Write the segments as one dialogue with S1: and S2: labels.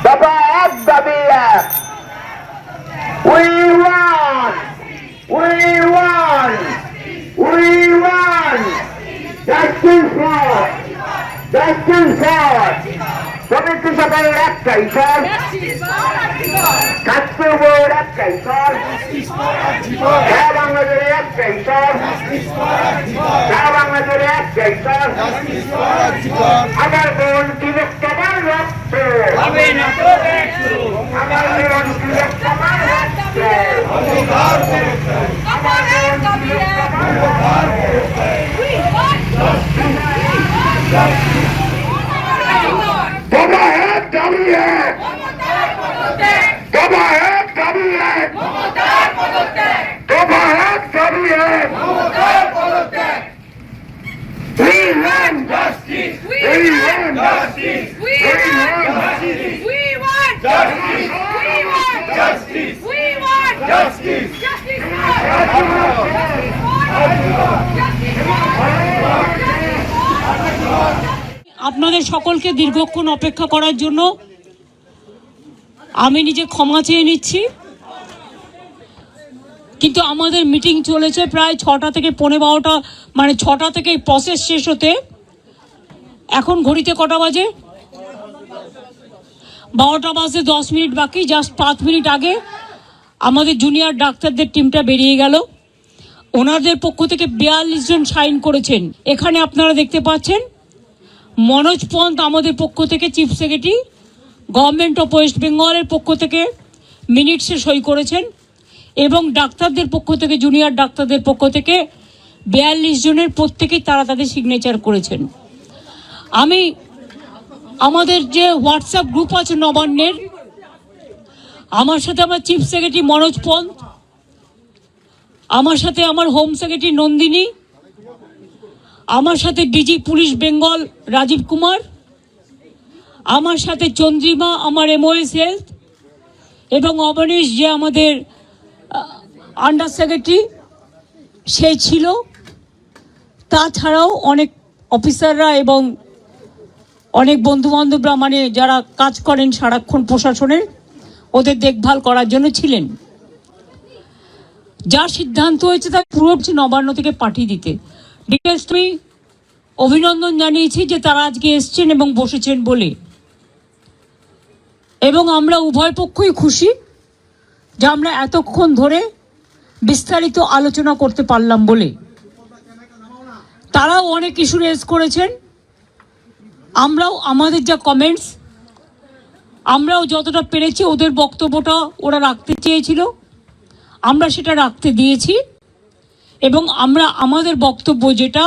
S1: দফা এক দাবি এক। We want justice for committee সরকারের একটাই স্যার, ছাত্র বোর্ড একটাই স্যার, সারা বাংলাদেশের একটাই স্যার, সারা বাংলাদেশের একটাই স্যার। আমার বোন তিলোত্তমার রক্ত, আমার বোন তিলোত্তমার রক্ত, আমার বোন তিলোত্তমার दबा है दाबी है, दबा है दाबी है, दबा है दाबी है। We want justice. We want justice. We want justice. We want justice. We want justice. We want justice. Justice.
S2: আপনাদের সকলকে দীর্ঘক্ষণ অপেক্ষা করার জন্য আমি নিজে ক্ষমা চেয়ে নিচ্ছি, কিন্তু আমাদের মিটিং চলেছে প্রায় 6টা থেকে 12:15, মানে 6টা থেকে প্রসেস শেষ হতে এখন ঘড়িতে কটা বাজে? 12টা বাজে 10 মিনিট বাকি। জাস্ট 5 মিনিট আগে আমাদের জুনিয়র ডাক্তারদের টিমটা বেরিয়ে গেল। ওনাদের পক্ষ থেকে 42 জন সাইন করেছেন। এখানে আপনারা দেখতে পাচ্ছেন মনোজ পন্ত আমাদের পক্ষ থেকে chief secretary, government of West বেঙ্গলের পক্ষ থেকে মিনিটসে সই করেছেন, এবং ডাক্তারদের পক্ষ থেকে, জুনিয়র ডাক্তারদের পক্ষ থেকে 42 জনের প্রত্যেকেই তারা তাদের সিগনেচার করেছেন। আমি আমাদের যে হোয়াটসঅ্যাপ গ্রুপ আছে নবান্নের, আমার সাথে আমার চিফ সেক্রেটারি মনোজ পন্ত, আমার সাথে আমার হোম সেক্রেটারি নন্দিনী, আমার সাথে ডিজি পুলিশ বেঙ্গল রাজীব কুমার, আমার সাথে চন্দ্রিমা আমার MOS হেলথ, এবং অবনীশ যে আমাদের আন্ডার সেক্রেটারি সে ছিল। তাছাড়াও অনেক অফিসাররা এবং অনেক বন্ধুবান্ধবরা, মানে যারা কাজ করেন সারাক্ষণ প্রশাসনের, ওদের দেখভাল করার জন্য ছিলেন। যা সিদ্ধান্ত হয়েছে তা পুরো নবান্ন থেকে পাঠিয়ে দিতে ডিটেলস আমি অভিনন্দন জানিয়েছি যে তারা আজকে এসছেন এবং বসেছেন বলে, এবং আমরা উভয় পক্ষই খুশি যে আমরা এতক্ষণ ধরে বিস্তারিত আলোচনা করতে পারলাম বলে। তারাও অনেক ইস্যু রেজ করেছেন, আমরাও আমাদের যা কমেন্টস আমরাও যতটা পেরেছি, ওদের বক্তব্যটা ওরা রাখতে চেয়েছিল আমরা সেটা রাখতে দিয়েছি, এবং আমরা আমাদের বক্তব্য যেটা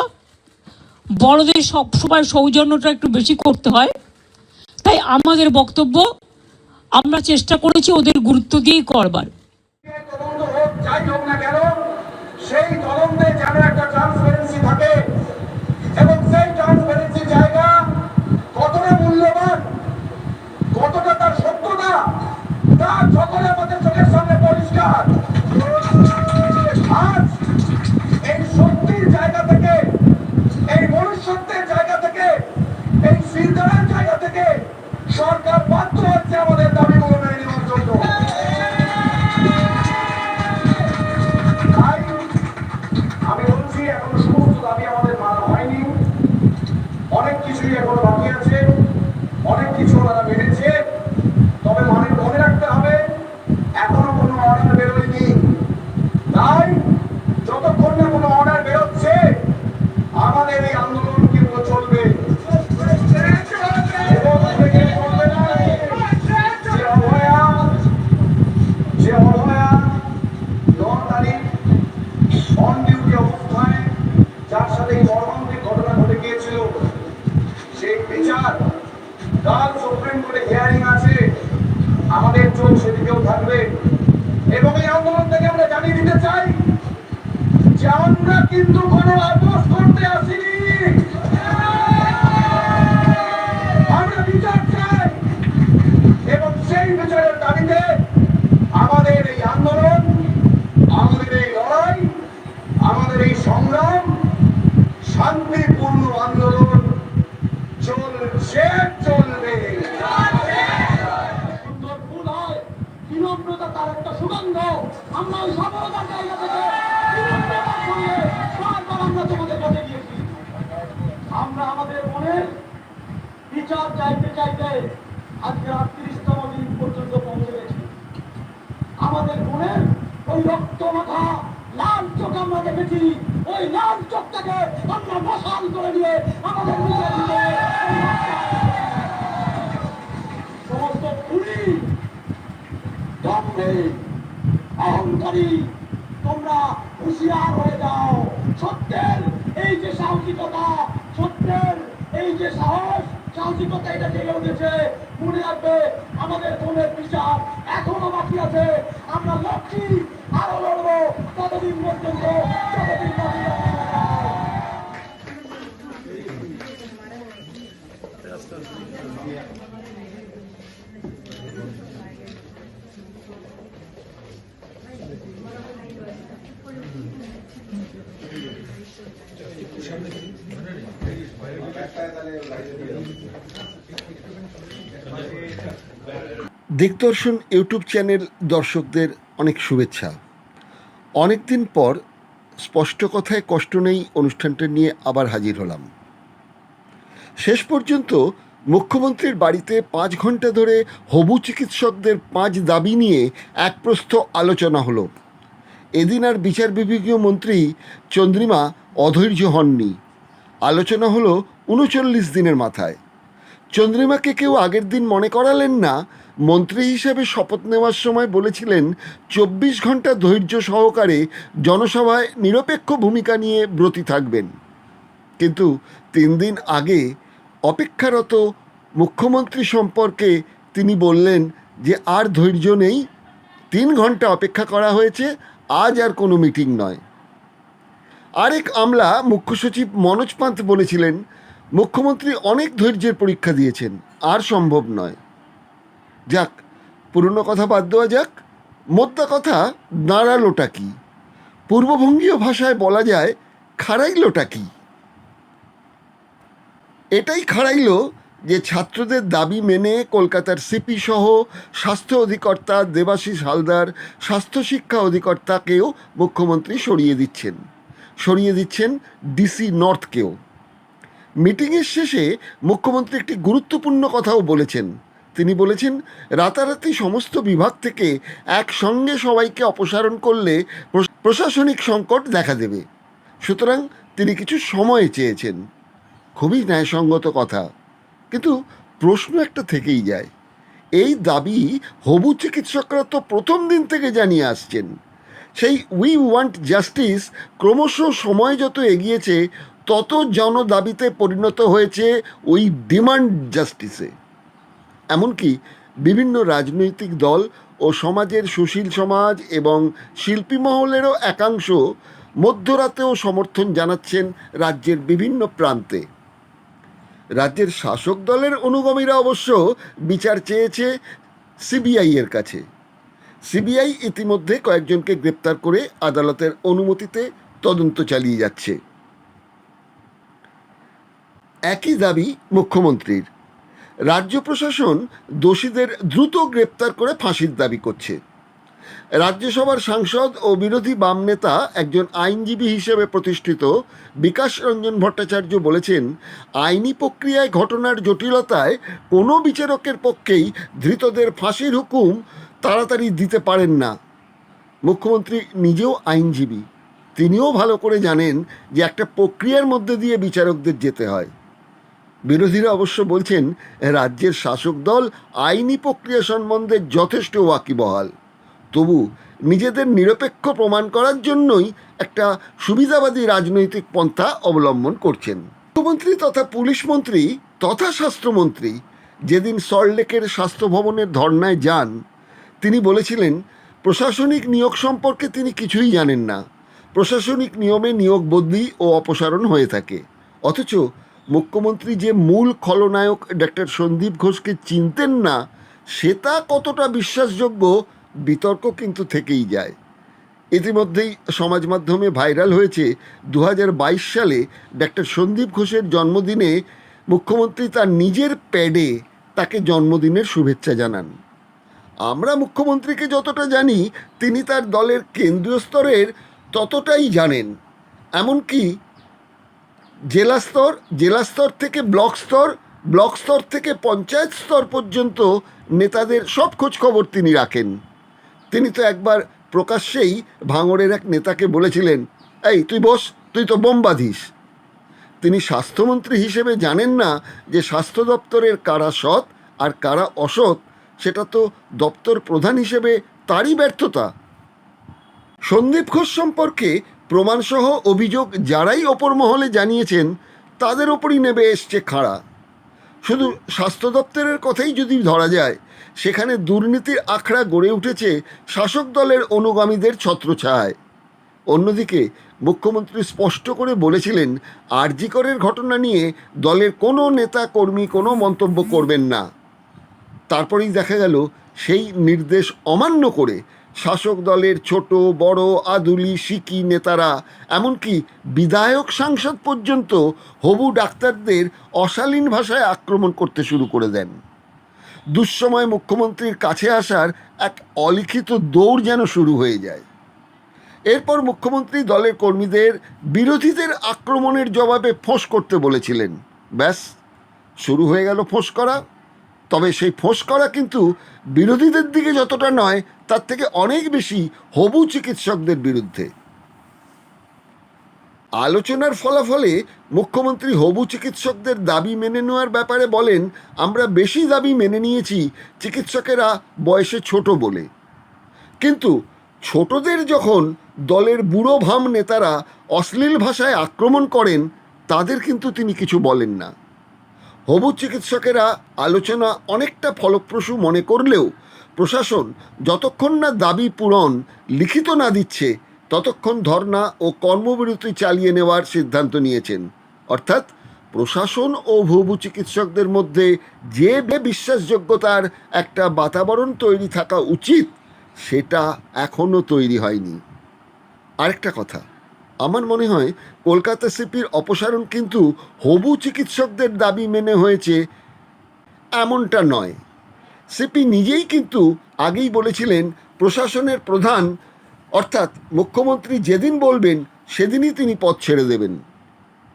S2: বড়দের সবসময় সৌজন্যটা একটু বেশি করতে হয়, তাই আমাদের বক্তব্য আমরা চেষ্টা করেছি ওদের গুরুত্ব দিয়েই করবার।
S1: যাই হোক না কেন, সেই তদন্তে যেন একটা ট্রান্সপারেন্সি থাকে, এবং সেই ট্রান্সপারেন্সি জায়গা কতটা মূল্যবান, কতটা তার সত্যতা, তা সকলে আমাদের চোখের সামনে পরিষ্কার। আজ এই সত্যির জায়গা থেকে, এই মনুষ্যত্বের জায়গা থেকে, এই চিন্তার জায়গা থেকে সরকার বাধ্য হচ্ছে আমাদের দাবিগুলো মেনে নেওয়ার জন্য। আমি বলছি এখন সমস্ত দাবি আমাদের মানা হয়নি, অনেক কিছুই এখনো বাকি আছে, অনেক কিছু ওনারা মেনেছে, তবে মনে রাখতে হবে এখনো কোনো অর্ডার বেরোয়নি। তাই যতক্ষণ না কোনো অর্ডার বেরোচ্ছে আমাদের এই আন্দোলন কিন্তু চলবে। যে অভয়া 9 তারিখ অন ডিউটি অবস্থায় যার সাথে এই মর্মান্তিক ঘটনা ঘটে গিয়েছিল, সেই বিচার কাল সুপ্রিম কোর্টে হিয়ারিং আছে, আমাদের চোখ সেদিকেও থাকবে। এবং এই আন্দোলন থেকে আমরা জানিয়ে দিতে চাই যে আমরা কিন্তু কোনো আপোষ করতে আসিনি, আমরা বিচার চাই, এবং সেই বিচারের দাবিতে আমাদের এই আন্দোলন, আমাদের এই লড়াই, আমাদের এই সংগ্রাম শান্তিপূর্ণ আন্দোলন।
S3: আজকে 38তম দিন পর্যন্ত পৌঁছে গেছি। আমাদের বোনের ওই রক্ত মাখা লাল চোখ আমরা দেখেছি, ওই লাল চোখটাকে আমরা মশাল করে নিয়ে আমাদের নিজের জীবনে সমস্ত খুনি, দম্ভী, অহংকারী, তোমরা হুঁশিয়ার হয়ে যাও। সত্যের এই যে সাহসিকতা, সত্যের এই যে সাহসিকতা, এটা জেগে উঠেছে। মনে রাখবে, আমাদের বোনের বিচার এখনো বাকি আছে। আমরা লক্ষ্মী আরো লড়বো ততদিন পর্যন্ত, যতদিন না বিচার হয়।
S4: দিগদর্শন ইউটিউব চ্যানেল দর্শকদের অনেক শুভেচ্ছা। অনেক দিন পর স্পষ্ট কথায় কষ্ট নেই অনুষ্ঠানটা নিয়ে আবার হাজির হলাম। শেষ পর্যন্ত মুখ্যমন্ত্রীর বাড়িতে 5 ঘন্টা ধরে হবু চিকিৎসকদের 5 দাবি নিয়ে এক প্রস্থ আলোচনা হলো। এদিন আর বিচার বিভাগীয় মন্ত্রী চন্দ্রিমা অধৈর্য হননি। আলোচনা হলো 39 দিনের মাথায়। চন্দ্রিমাকে কেউ আগের দিন মনে করালেন না মন্ত্রী হিসেবে শপথ নেওয়ার সময় বলেছিলেন 24 ঘন্টা ধৈর্য সহকারে জনসভায় নিরপেক্ষ ভূমিকা নিয়ে ব্রতী থাকবেন। কিন্তু 3 দিন আগে অপেক্ষারত মুখ্যমন্ত্রী সম্পর্কে তিনি বললেন যে আর ধৈর্য নেই, 3 ঘন্টা অপেক্ষা করা হয়েছে, আজ আর কোনো মিটিং নয়। আরেক আমলা মুখ্য সচিব মনোজ পান্ত বলেছিলেন মুখ্যমন্ত্রী অনেক ধৈর্যের পরীক্ষা দিয়েছেন, আর সম্ভব নয়। যাক, পুরনো কথা বাদ দেওয়া যাক। মোদ্দা কথা, দাঁড়ালোটা কি? পূর্ববঙ্গীয় ভাষায় বলা যায় খাড়াইলোটা কি? এটাই খাড়াইলো যে ছাত্রদের দাবি মেনে কলকাতার সিপি সহ স্বাস্থ্য অধিকর্তা দেবাশিস হালদার, স্বাস্থ্য শিক্ষা অধিকর্তাকেও মুখ্যমন্ত্রী সরিয়ে দিচ্ছেন ডিসি নর্থকেও। মিটিংয়ের শেষে মুখ্যমন্ত্রী একটি গুরুত্বপূর্ণ কথাও বলেছেন। তিনি বলেছেন রাতারাতি সমস্ত বিভাগ থেকে একসঙ্গে সবাইকে অপসারণ করলে প্রশাসনিক সংকট দেখা দেবে, সুতরাং তিনি কিছু সময় চেয়েছেন। খুবই ন্যায়সঙ্গত কথা, কিন্তু প্রশ্ন একটা থেকেই যায়। এই দাবি হবু চিকিৎসকরা তো প্রথম দিন থেকে জানিয়ে আসছেন। সেই উই ওয়ান্ট জাস্টিস ক্রমশ সময় যত এগিয়েছে তত জনদাবিতে পরিণত হয়েছে ওই ডিমান্ড জাস্টিসে। এমনকি বিভিন্ন রাজনৈতিক দল ও সমাজের সুশীল সমাজ এবং শিল্পী মহলেরও একাংশ মধ্যরাতেও সমর্থন জানাচ্ছেন রাজ্যের বিভিন্ন প্রান্তে। রাজ্যের শাসক দলের অনুগামীরা অবশ্য বিচার চেয়েছে সিবিআইয়ের কাছে। সিবিআই ইতিমধ্যে কয়েকজনকে গ্রেপ্তার করে আদালতের অনুমতিতে তদন্ত চালিয়ে যাচ্ছে। একই দাবি মুখ্যমন্ত্রীর। রাজ্য প্রশাসন দোষীদের দ্রুত গ্রেপ্তার করে ফাঁসির দাবি করছে। রাজ্যসভার সাংসদ ও বিরোধী বাম নেতা, একজন আইনজীবী হিসেবে প্রতিষ্ঠিত বিকাশ রঞ্জন ভট্টাচার্য বলেছেন, আইনি প্রক্রিয়ায় ঘটনার জটিলতায় কোনো বিচারকের পক্ষেই ধৃতদের ফাঁসির হুকুম তাড়াতাড়ি দিতে পারেন না। মুখ্যমন্ত্রী নিজেও আইনজীবী, তিনিও ভালো করে জানেন যে একটা প্রক্রিয়ার মধ্যে দিয়ে বিচারকদের যেতে হয়। বিরোধীরা অবশ্য বলছেন রাজ্যের শাসক দল আইনি প্রক্রিয়া সম্বন্ধে যথেষ্ট ওয়াকিবহাল, তবু নিজেদের নিরপেক্ষ প্রমাণ করার জন্যই একটা সুবিধাবাদী রাজনৈতিক পন্থা অবলম্বন করছেন। মুখ্যমন্ত্রী তথা পুলিশ মন্ত্রী তথা স্বাস্থ্যমন্ত্রী যেদিন সল্টলেকের স্বাস্থ্য ভবনের ধর্নায় যান, তিনি বলেছিলেন প্রশাসনিক নিয়োগ সম্পর্কে তিনি কিছুই জানেন না, প্রশাসনিক নিয়মে নিয়োগ বদলি ও অপসারণ হয়ে থাকে। অথচ মুখ্যমন্ত্রী যে মূল খলনায়ক ডক্টর সন্দীপ ঘোষকে চিনতেন না, সেটা কতটা বিশ্বাসযোগ্য বিতর্ক কিন্তু থেকেই যায়। ইতিমধ্যেই সমাজ মাধ্যমে ভাইরাল হয়েছে 2022 সালে ডক্টর সন্দীপ ঘোষের জন্মদিনে মুখ্যমন্ত্রী তার নিজের প্যাডে তাকে জন্মদিনের শুভেচ্ছা জানান। আমরা মুখ্যমন্ত্রীকে যতটা জানি, তিনি তার দলের কেন্দ্রীয় স্তরের ততটাই জানেন। এমনকি জেলা স্তর থেকে ব্লক স্তর, ব্লক স্তর থেকে পঞ্চায়েত স্তর পর্যন্ত নেতাদের সব খোঁজ খবর তিনি রাখেন। তিনি তো একবার প্রকাশ্যেই ভাঙড়ের এক নেতাকে বলেছিলেন, এই তুই বস, তুই তো বোম বাঁধিস। তিনি স্বাস্থ্যমন্ত্রী হিসেবে জানেন না যে স্বাস্থ্য দপ্তরের কারা সৎ আর কারা অসৎ, সেটা তো দপ্তর প্রধান হিসেবে তারই ব্যর্থতা। সন্দীপ ঘোষ সম্পর্কে প্রমাণসহ অভিযোগ যারাই ওপর মহলে জানিয়েছেন তাদের ওপরই নেমে এসছে খাড়া। শুধু স্বাস্থ্য দপ্তরের কথাই যদি ধরা যায়, সেখানে দুর্নীতির আখড়া গড়ে উঠেছে শাসক দলের অনুগামীদের ছত্রছায়ায়। অন্যদিকে মুখ্যমন্ত্রী স্পষ্ট করে বলেছিলেন আরজি করের ঘটনা নিয়ে দলের কোনো নেতা কর্মী কোনো মন্তব্য করবেন না। তারপরেই দেখা গেল সেই নির্দেশ অমান্য করে শাসক দলের ছোট বড় আদুলি সিকি নেতারা, এমনকি বিধায়ক সাংসদ পর্যন্ত হবু ডাক্তারদের অশালীন ভাষায় আক্রমণ করতে শুরু করে দেন। দুঃসময় মুখ্যমন্ত্রীর কাছে আসার এক অলিখিত দৌড় যেন শুরু হয়ে যায়। এরপর মুখ্যমন্ত্রী দলের কর্মীদের বিরোধীদের আক্রমণের জবাবে ফোঁস করতে বলেছিলেন। ব্যাস, শুরু হয়ে গেল ফোঁস করা। তবে সেই ফোঁস করা কিন্তু বিরোধীদের দিকে যতটা নয়, তার থেকে অনেক বেশি হবু চিকিৎসকদের বিরুদ্ধে। আলোচনার ফলাফলে মুখ্যমন্ত্রী হবু চিকিৎসকদের দাবি মেনে নেওয়ার ব্যাপারে বলেন, আমরা বেশি দাবি মেনে নিয়েছি চিকিৎসকেরা বয়সে ছোট বলে। কিন্তু ছোটদের যখন দলের বুড়ো ভাম নেতারা অশ্লীল ভাষায় আক্রমণ করেন, তাদের কিন্তু তিনি কিছু বলেন না। হবু চিকিৎসকেরা আলোচনা অনেকটা ফলপ্রসূ মনে করলেও প্রশাসন যতক্ষণ না দাবি পূরণ লিখিত না দিচ্ছে, ততক্ষণ ধর্না ও কর্মবিরতি চালিয়ে নেওয়ার সিদ্ধান্ত নিয়েছেন। অর্থাৎ প্রশাসন ও হবু চিকিৎসকদের মধ্যে যে বিশ্বাসযোগ্যতার একটা বাতাবরণ তৈরি থাকা উচিত, সেটা এখনও তৈরি হয়নি। আরেকটা কথা, আমার মনে হয় কলকাতা সিপির অপসারণ কিন্তু হবু চিকিৎসকদের দাবি মেনে হয়েছে এমনটা নয়। সিপি নিজেই কিন্তু আগেই বলেছিলেন প্রশাসনের প্রধান অর্থাৎ মুখ্যমন্ত্রী যেদিন বলবেন সেদিনই তিনি পদ ছেড়ে দেবেন।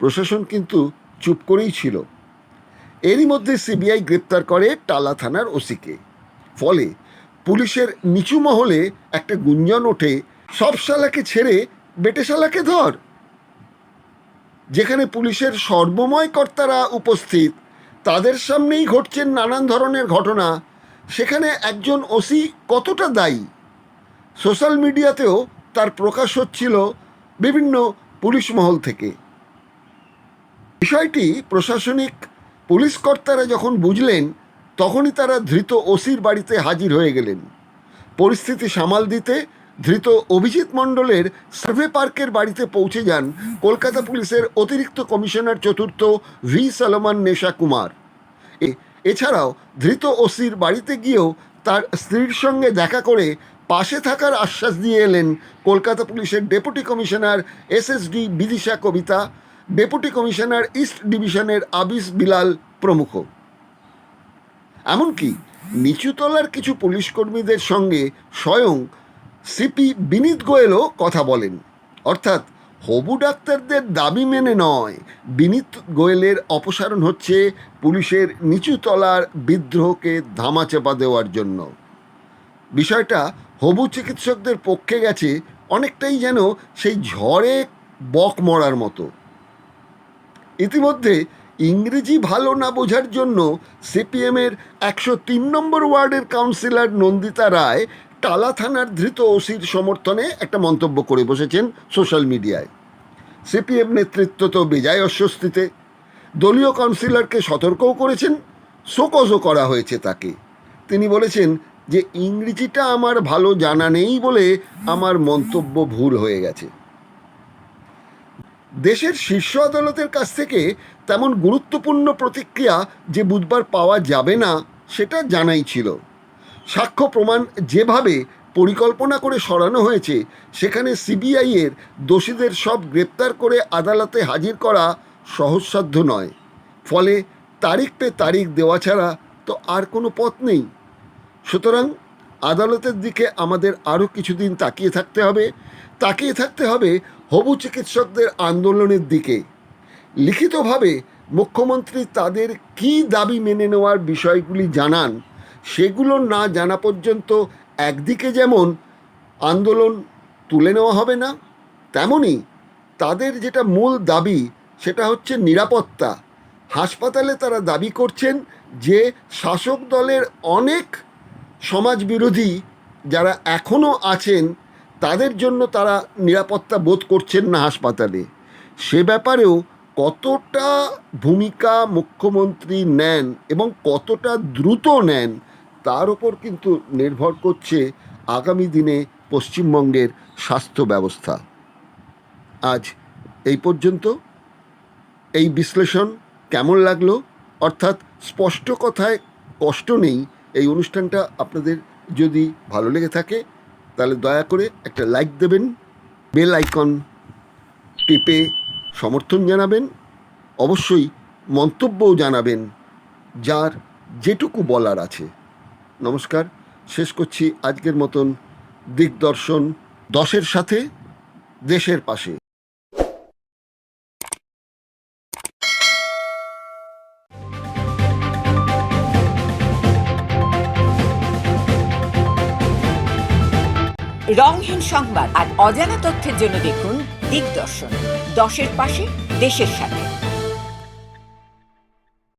S4: প্রশাসন কিন্তু চুপ করেই ছিল। এরই মধ্যে সিবিআই গ্রেপ্তার করে টালা থানার ওসিকে। ফলে পুলিশের নিচু মহলে একটা গুঞ্জন ওঠে, সব শালাকে ছেড়ে বেটে শালাকে ধর। যেখানে পুলিশের সর্বময় কর্তারা উপস্থিত, তাদের সামনেই ঘটছেন নানান ধরনের ঘটনা, সেখানে একজন ওসি কতটা দায়ী, সোশ্যাল মিডিয়াতেও তার প্রকাশ হচ্ছিল বিভিন্ন পুলিশ মহল থেকে। বিষয়টি প্রশাসনিক পুলিশ কর্তারা যখন বুঝলেন, তখনই তারা ধৃত ওসির বাড়িতে হাজির হয়ে গেলেন। পরিস্থিতি সামাল দিতে ধৃত অভিজিৎ মণ্ডলের সার্ভে পার্কের বাড়িতে পৌঁছে যান কলকাতা পুলিশের অতিরিক্ত কমিশনার চতুর্থ ভি সলোমন নেশা কুমার। এছাড়াও ধৃত ওসির বাড়িতে গিয়েও তার স্ত্রীর সঙ্গে দেখা করে পাশে থাকার আশ্বাস দিয়ে এলেন কলকাতা পুলিশের ডেপুটি কমিশনার এসএসডি বিদিশা কবিতা, ডেপুটি কমিশনার ইস্ট ডিভিশনের আবিস বিলাল প্রমুখ। এমনকি নিচুতলার কিছু পুলিশ কর্মীদের সঙ্গে স্বয়ং সিপি বিনীত গোয়েলও কথা বলেন। অর্থাৎ হবু ডাক্তারদের দাবি মেনে নয়, বিনীত গোয়েলের অপসারণ হচ্ছে পুলিশের নিচুতলার বিদ্রোহকে ধামাচাপা দেওয়ার জন্য। বিষয়টা হবু চিকিৎসকদের পক্ষে গেছে অনেকটাই যেন সেই ঝড়ে বক মরার মতো। ইতিমধ্যে ইংরেজি ভালো না বোঝার জন্য সিপিএমের 103 নম্বর ওয়ার্ডের কাউন্সিলর নন্দিতা রায় টালা থানার ধৃত ওসির সমর্থনে একটা মন্তব্য করে বসেছেন সোশ্যাল মিডিয়ায়। সিপিএম নেতৃত্ব তো বেজায় অস্বস্তিতে। দলীয় কাউন্সিলরকে সতর্কও করেছেন, শোকজও করা হয়েছে তাকে। তিনি বলেছেন যে ইংরেজিটা আমার ভালো জানা নেই বলে আমার মন্তব্য ভুল হয়ে গেছে। দেশের শীর্ষ আদালতের কাছ থেকে তেমন গুরুত্বপূর্ণ প্রতিক্রিয়া যে বুধবার পাওয়া যাবে না, সেটা জানাই ছিল। সাক্ষ্য প্রমাণ যেভাবে পরিকল্পনা করে সরানো হয়েছে, সেখানে সিবিআইয়ের দোষীদের সব গ্রেপ্তার করে আদালতে হাজির করা সহজসাধ্য নয়। ফলে তারিখ পে তারিখ দেওয়া ছাড়া তো আর কোনো পথ নেই। সুতরাং আদালতের দিকে আমাদের আরও কিছুদিন তাকিয়ে থাকতে হবে হবু চিকিৎসকদের আন্দোলনের দিকে। লিখিতভাবে মুখ্যমন্ত্রী তাদের কী দাবি মেনে নেওয়ার বিষয়গুলি জানান, সেগুলো না জানা পর্যন্ত একদিকে যেমন আন্দোলন তুলে নেওয়া হবে না, তেমনি তাদের যেটা মূল দাবি সেটা হচ্ছে নিরাপত্তা। হাসপাতালে তারা দাবি করছেন যে শাসক দলের অনেক সমাজবিরোধী যারা এখনও আছেন তাদের জন্য তারা নিরাপত্তা বোধ করছেন না হাসপাতালে। সে ব্যাপারেও কতটা ভূমিকা মুখ্যমন্ত্রী নেন এবং কতটা দ্রুত নেন তার ওপর কিন্তু নির্ভর করছে আগামী দিনে পশ্চিমবঙ্গের স্বাস্থ্য ব্যবস্থা। আজ এই পর্যন্ত। এই বিশ্লেষণ কেমন লাগলো, অর্থাৎ স্পষ্ট কথায় কষ্ট নেই, এই অনুষ্ঠানটা আপনাদের যদি ভালো লেগে থাকে তাহলে দয়া করে একটা লাইক দেবেন, বেল আইকন টিপে সমর্থন জানাবেন, অবশ্যই মন্তব্যও জানাবেন যার যেটুকু বলার আছে। নমস্কার, শেষ করছি আজকের মতন দিগদর্শন 10-এর সাথে, দেশের পাশে।
S5: রংহীন সংবাদ আর অজানা তথ্যের জন্য দেখুন দিগদর্শন, 10-এর পাশে, দেশের সাথে।